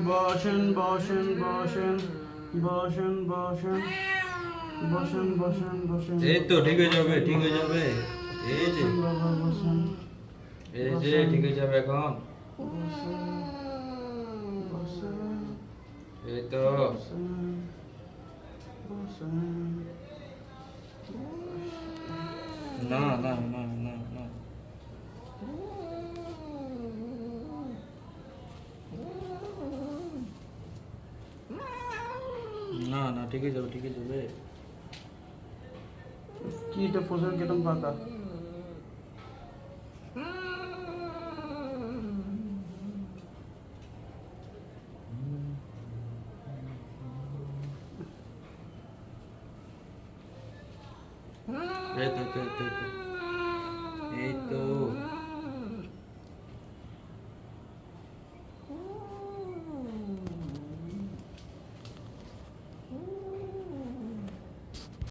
বসেন বসেন বসেন বসেন বসেন বসেন বসেন বসেন। এই তো ঠিক হয়ে যাবে, ঠিক হয়ে যাবে। এই যে বসেন বাবা বসেন এই যে ঠিক হয়ে যাবে এখন। বসেন বসেন এই তো বসেন বসেন। না না না না না না না ঠিক হয়ে যাবে, ঠিক হয়ে যাবে। কি এটা ফসল কেটম পাকা? এই তো এই তো এই তো এই তো